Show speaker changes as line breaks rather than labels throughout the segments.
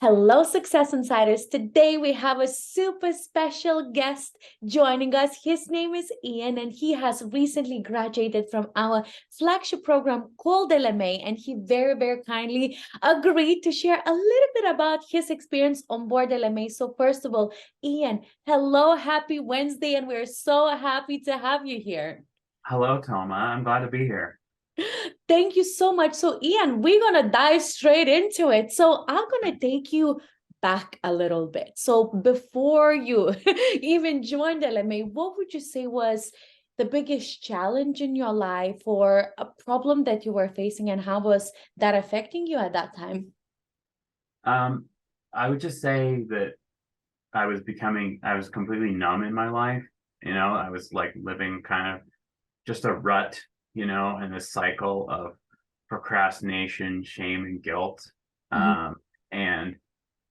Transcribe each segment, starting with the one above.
Hello, Success Insiders. Today we have a super special guest joining us. His name is Ian, and he has recently graduated from our flagship program called LMA. And he very, very kindly agreed to share a little bit about his experience on board LMA. So, first of all, Ian, hello, happy Wednesday, and we're so happy to have you here.
Hello, Toma. I'm glad to be here.
Thank you so much. So, Ian, we're going to dive straight into it. So, I'm going to take you back a little bit. So, before you even joined LMA, what would you say was the biggest challenge in your life or a problem that you were facing, and how was that affecting you at that time?
Um, I would just say that I was completely numb in my life. I was like living kind of just a rut, in this cycle of procrastination, shame, and guilt.
Mhm.
Um, and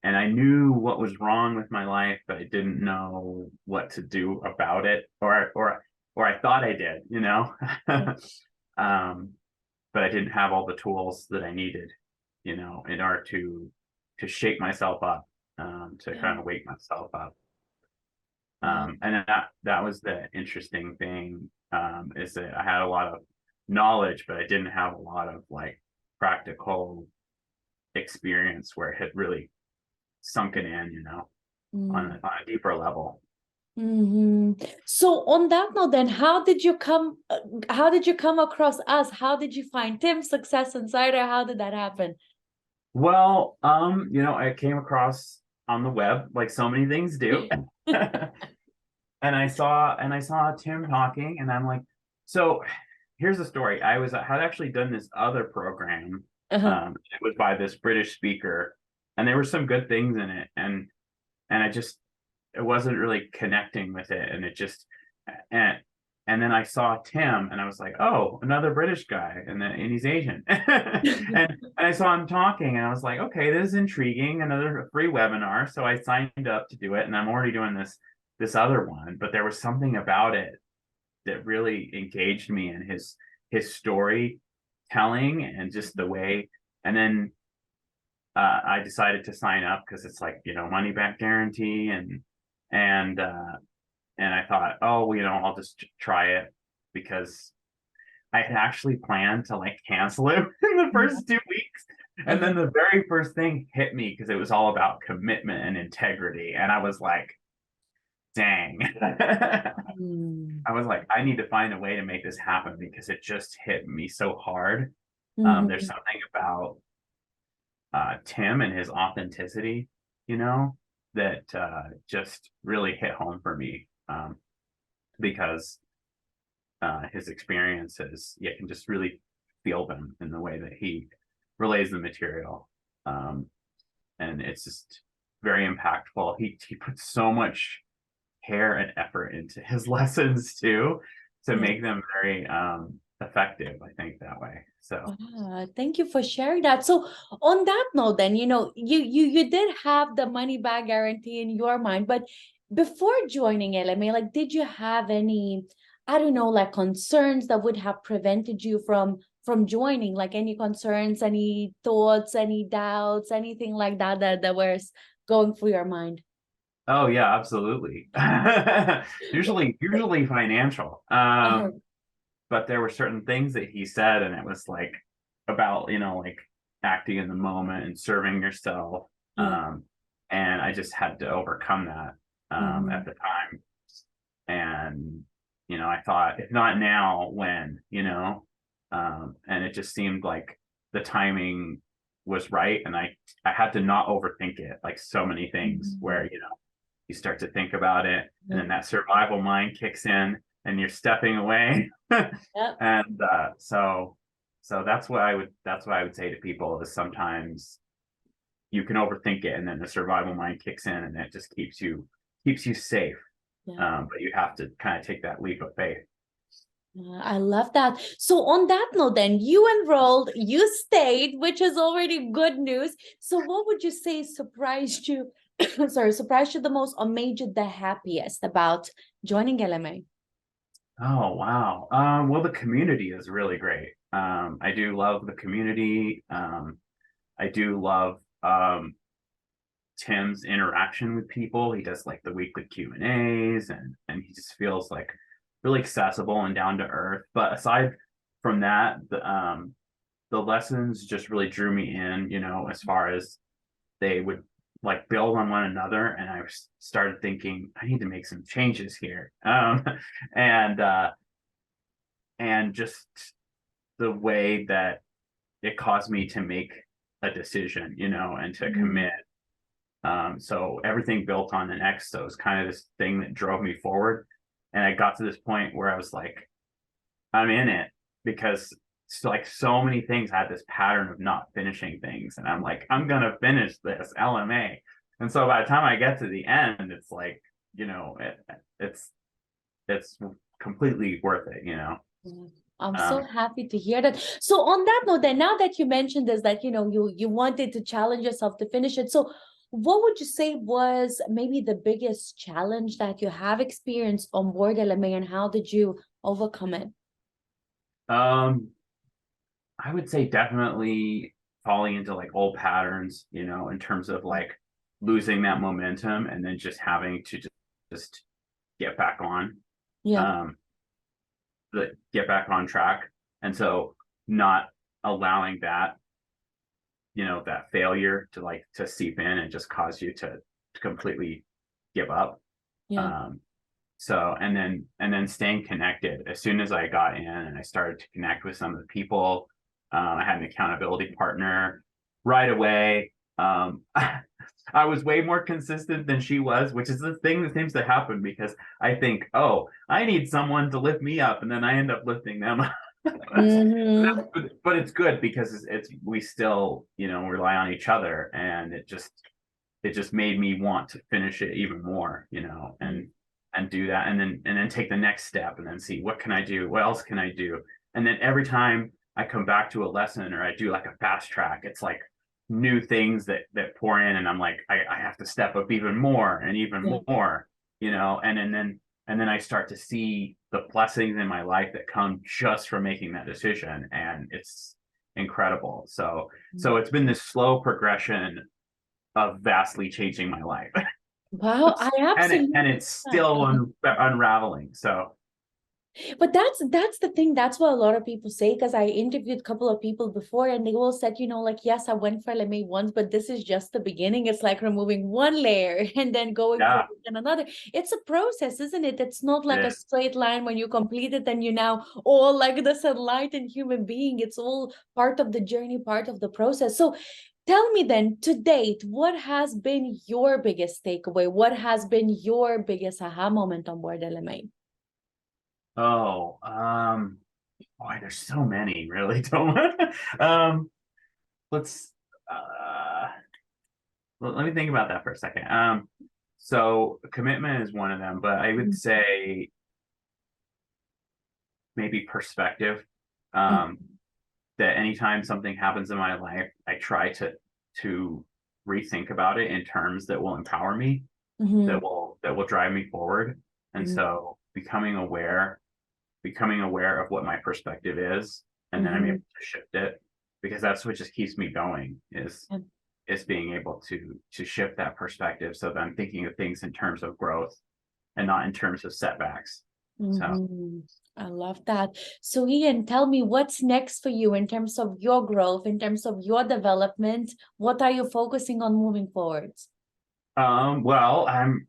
and I knew what was wrong with my life, but I didn't know what to do about it, or I thought I did. Um, but I didn't have all the tools that I needed, in order to shake myself up, to
Yeah.
kind of wake myself up.
Wow.
And that was the interesting thing, is that I had a lot of knowledge, but I didn't have a lot of like practical experience where it had really sunken in,
Mm.
on a deeper level.
So on that note, then, how did you come across us? How did you find Tim Success Insider? How did that happen?
Well, I came across on the web like so many things do. And I saw Tim talking, and I'm like, so here's the story. I had actually done this other program.
Uh-huh.
It was by this British speaker, and there were some good things in it, and it wasn't really connecting with it, and it just and and then I saw Tim, and I was like, oh, another British guy, and he's Asian, and I saw him talking, and I was like, okay, this is intriguing, another free webinar. So I signed up to do it, and I'm already doing this other one, but there was something about it that really engaged me in his storytelling and just the way. And then I decided to sign up because it's like, money back guarantee, and and I thought, oh, I'll just try it, because I had actually planned to like cancel it in the first 2 weeks. And
Uh-huh.
then the very first thing hit me because it was all about commitment and integrity. And I was like, dang.
Mm.
I was like, I need to find a way to make this happen because it just hit me so hard. There's
Mhm.
something about Tim and his authenticity, you know, that just really hit home for me, because his experiences, you can just really feel them in the way that he relays the material. Um, and it's just very impactful. He puts so much care and effort into his lessons too, to
Yeah.
make them very effective, I think, that way. So
Thank you for sharing that. So on that note, then, you did have the money back guarantee in your mind, but before joining LMA, like, did you have any, I don't know, like concerns that would have prevented you from joining? Like any concerns, any thoughts, any doubts, anything like that was going through your mind?
oh yeah, absolutely. Usually financial.
Uh-huh.
But there were certain things that he said, and it was like about, like acting in the moment and serving yourself.
Yeah.
And I just had to overcome that at
Mm-hmm.
the time. And I thought, if not now, when? And it just seemed like the timing was right, and I had to not overthink it, like so many things
Mm-hmm.
where you start to think about it, and then that survival mind kicks in, and you're stepping away.
Yep.
And so that's what I would say to people, is sometimes you can overthink it, and then the survival mind kicks in, and it just keeps you safe.
Yeah.
But you have to kind of take that leap of faith.
I love that. So on that note, then, you enrolled, you stayed, which is already good news. So what would you say surprised you, sorry, surprised you the most or made you the happiest about joining LMA?
Oh wow. Well, the community is really great. I do love the community. I do love Tim's interaction with people. He does like the weekly Q&As, and he just feels like really accessible and down to earth. But aside from that, the lessons just really drew me in, as far as they would like build on one another. And I started thinking, I need to make some changes here. And just the way that it caused me to make a decision, and to commit. So everything built on an X, so it was kind of this thing that drove me forward. And I got to this point where I was like, I'm in it, because it's like so many things had this pattern of not finishing things. And I'm like, I'm going to finish this LMA. And so by the time I get to the end, it's like, it's completely worth it,
I'm so happy to hear that. So on that note, then, now that you mentioned this, that you wanted to challenge yourself to finish it. So what would you say was maybe the biggest challenge that you have experienced on board LMA, and how did you overcome it?
I would say definitely falling into like old patterns, in terms of like losing that momentum and then just having to just get back on.
Yeah.
Get back on track. And so not allowing that, that failure to seep in and just cause you to completely give up.
Yeah.
So and then staying connected. As soon as I got in and I started to connect with some of the people, I had an accountability partner right away. I was way more consistent than she was, which is the thing that seems to happen, because I think, oh, I need someone to lift me up, and then I end up lifting them up. But it's good, because we still, rely on each other, and it just made me want to finish it even more, and do that, and then take the next step, and then see, what can I do? What else can I do? And then every time I come back to a lesson, or I do like a fast track, it's like new things that pour in, and I'm like, I have to step up even more and even more, and then I start to see the blessings in my life that come just from making that decision, and it's incredible. So it's been this slow progression of vastly changing my life.
Wow, I absolutely.
And it's still unraveling. So
But that's the thing. That's what a lot of people say, because I interviewed a couple of people before, and they all said, like, yes, I went for LMA once, but this is just the beginning. It's like removing one layer and then going forward and another. It's a process, isn't it? It's not like a straight line. When you complete it, then you now all like this enlightened human being. It's all part of the journey, part of the process. So tell me then, to date, what has been your biggest takeaway? What has been your biggest aha moment on board LMA?
Oh, boy, there's so many, really. Don't let's let me think about that for a second. So commitment is one of them, but I would say maybe perspective. That anytime something happens in my life, I try to rethink about it in terms that will empower me, that will drive me forward. And so becoming aware of what my perspective is, and then I'm able to shift it, because that's what just keeps me going, is being able to shift that perspective, so that I'm thinking of things in terms of growth and not in terms of setbacks. So
I love that. So Ian, tell me, what's next for you in terms of your growth, in terms of your development? What are you focusing on moving forward?
Well, I'm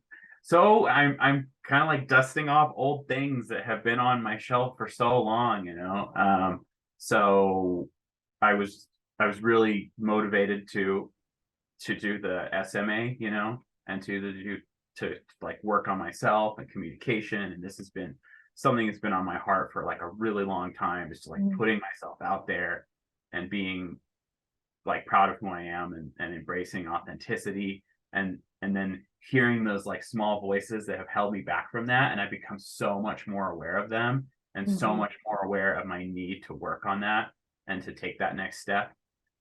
kind of like dusting off old things that have been on my shelf for so long, so I was really motivated to do the SMA, and to like work on myself and communication. And this has been something that's been on my heart for like a really long time, is to like putting myself out there and being like proud of who I am, and embracing authenticity, and then hearing those like small voices that have held me back from that, and I've become so much more aware of them, and so much more aware of my need to work on that and to take that next step.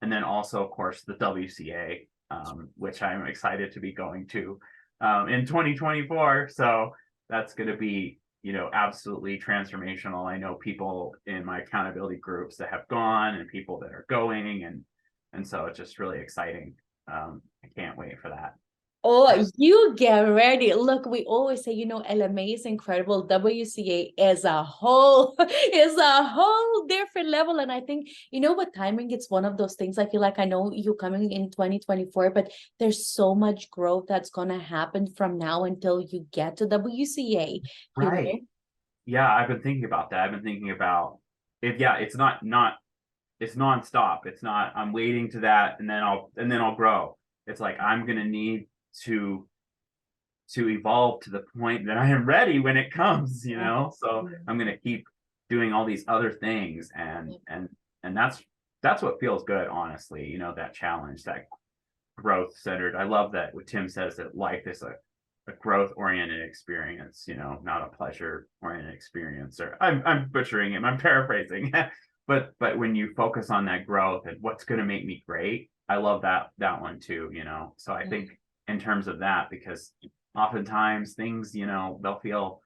And then also, of course, the WCA, which I'm excited to be going to in 2024. So that's going to be, absolutely transformational. I know people in my accountability groups that have gone, and people that are going, and so it's just really exciting. I can't wait for that.
Oh, you get ready. Look, we always say, LMA is incredible. WCA is a whole is a whole different level. And I think, what timing, it's one of those things. I feel like I know you coming in 2024, but there's so much growth that's gonna happen from now until you get to WCA, you know?
Right. Yeah, I've been thinking about that. I've been thinking about it. Yeah, it's not it's nonstop. It's not I'm waiting to that and then I'll grow. It's like I'm gonna need to evolve to the point that I am ready when it comes, So I'm gonna keep doing all these other things and that's what feels good, honestly, that challenge, that growth centered. I love that what Tim says, that life is a growth oriented experience, not a pleasure oriented experience. Or I'm butchering him, I'm paraphrasing. But when you focus on that growth and what's gonna make me great, I love that one too, So I think in terms of that, because oftentimes things, they'll feel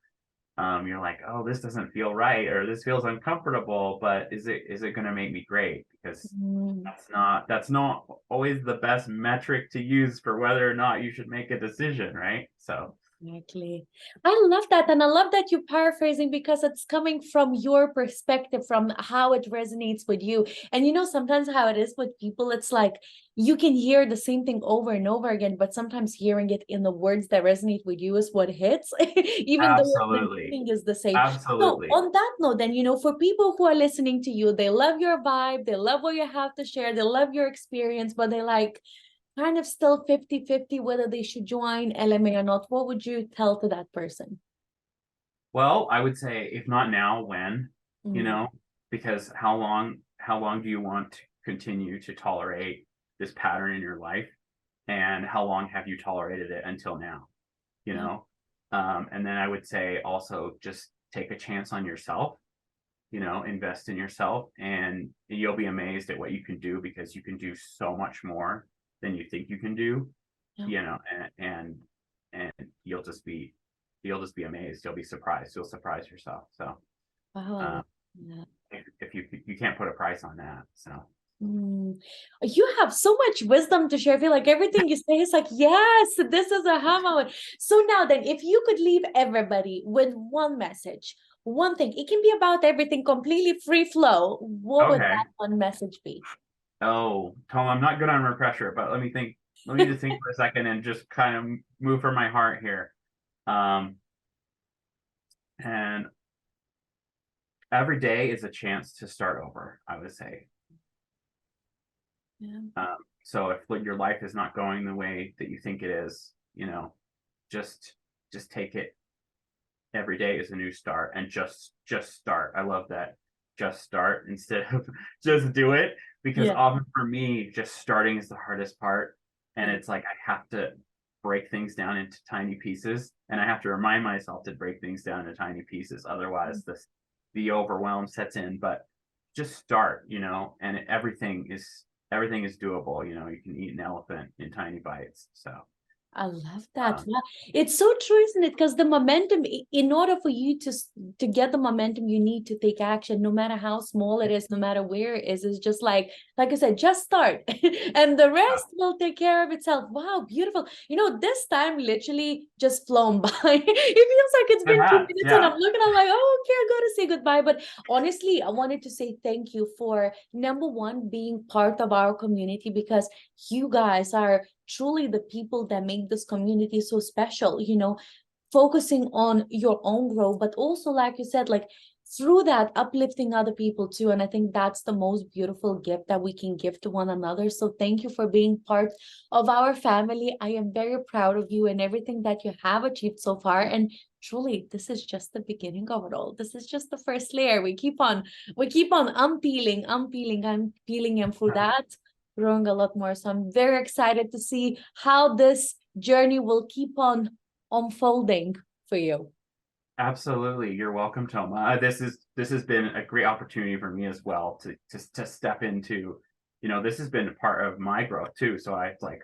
you're like, oh, this doesn't feel right, or this feels uncomfortable, but is it going to make me great? Because
Mm.
that's not always the best metric to use for whether or not you should make a decision, right? So
Exactly. I love that. And I love that you're paraphrasing because it's coming from your perspective, from how it resonates with you. And sometimes how it is with people, it's like you can hear the same thing over and over again, but sometimes hearing it in the words that resonate with you is what hits, even though the
absolutely,
meaning is the same. So,
absolutely.
on that note, then, for people who are listening to you, they love your vibe, they love what you have to share, they love your experience, but they like, kind of still 50-50 whether they should join LMA or not, what would you tell to that person?
Well, I would say if not now, when, you
Mm,
know, because how long do you want to continue to tolerate this pattern in your life? And how long have you tolerated it until now? You
yeah,
know? And then I would say also just take a chance on yourself, invest in yourself, and you'll be amazed at what you can do, because you can do so much more than you think you can do,
yeah.
and you'll just be amazed. You'll be surprised. You'll surprise yourself. So
Wow, I
um,
love that.
if you can't put a price on that. So
Mm. You have so much wisdom to share. I feel like everything you say is like, yes, this is a aha moment. So now then, if you could leave everybody with one message, one thing, it can be about everything, completely free flow. What would
okay.
that one message be?
Oh, Tom, I'm not good on pressure, but let me think. Let me just think for a second and just kind of move from my heart here. Um, and every day is a chance to start over, I would say.
Yeah.
So if your life is not going the way that you think it is, just take it. Every day is a new start, and just start. I love that. Just start instead of just do it, because
Yeah.
often for me, just starting is the hardest part, and
Yeah.
it's like I have to break things down into tiny pieces, and I have to remind myself to break things down into tiny pieces. Otherwise, the overwhelm sets in. But just start, and everything is doable. You can eat an elephant in tiny bites. So
I love that.
um,
Wow. It's so true, isn't it? Because the momentum, in order for you to get the momentum, you need to take action, no matter how small it is, no matter where it is. It's just like I said, just start, and the
uh,
rest will take care of itself. Wow, beautiful. This time literally just flown by. It feels like it's
it
been two
has,
minutes, and
yeah.
I'm looking. I'm like, oh, okay, I gotta say goodbye. But honestly, I wanted to say thank you for number one being part of our community, because you guys are truly the people that make this community so special, focusing on your own growth, but also, like you said, like through that, uplifting other people too. And I think that's the most beautiful gift that we can give to one another. So thank you for being part of our family. I am very proud of you and everything that you have achieved so far. And truly, this is just the beginning of it all. This is just the first layer. We keep on unpeeling, and through that, growing a lot more. So I'm very excited to see how this journey will keep on unfolding for you.
Absolutely. You're welcome, Toma. This has been a great opportunity for me as well to step into, this has been a part of my growth too. So I like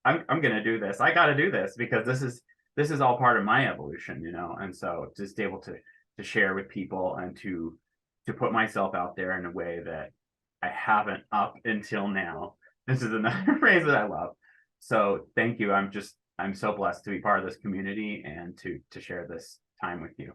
I'm gonna do this. I gotta do this, because this is all part of my evolution, and so just able to share with people, and to put myself out there in a way that I haven't up until now. This is another phrase that I love. So thank you. I'm just I'm so blessed to be part of this community and to share this time with you.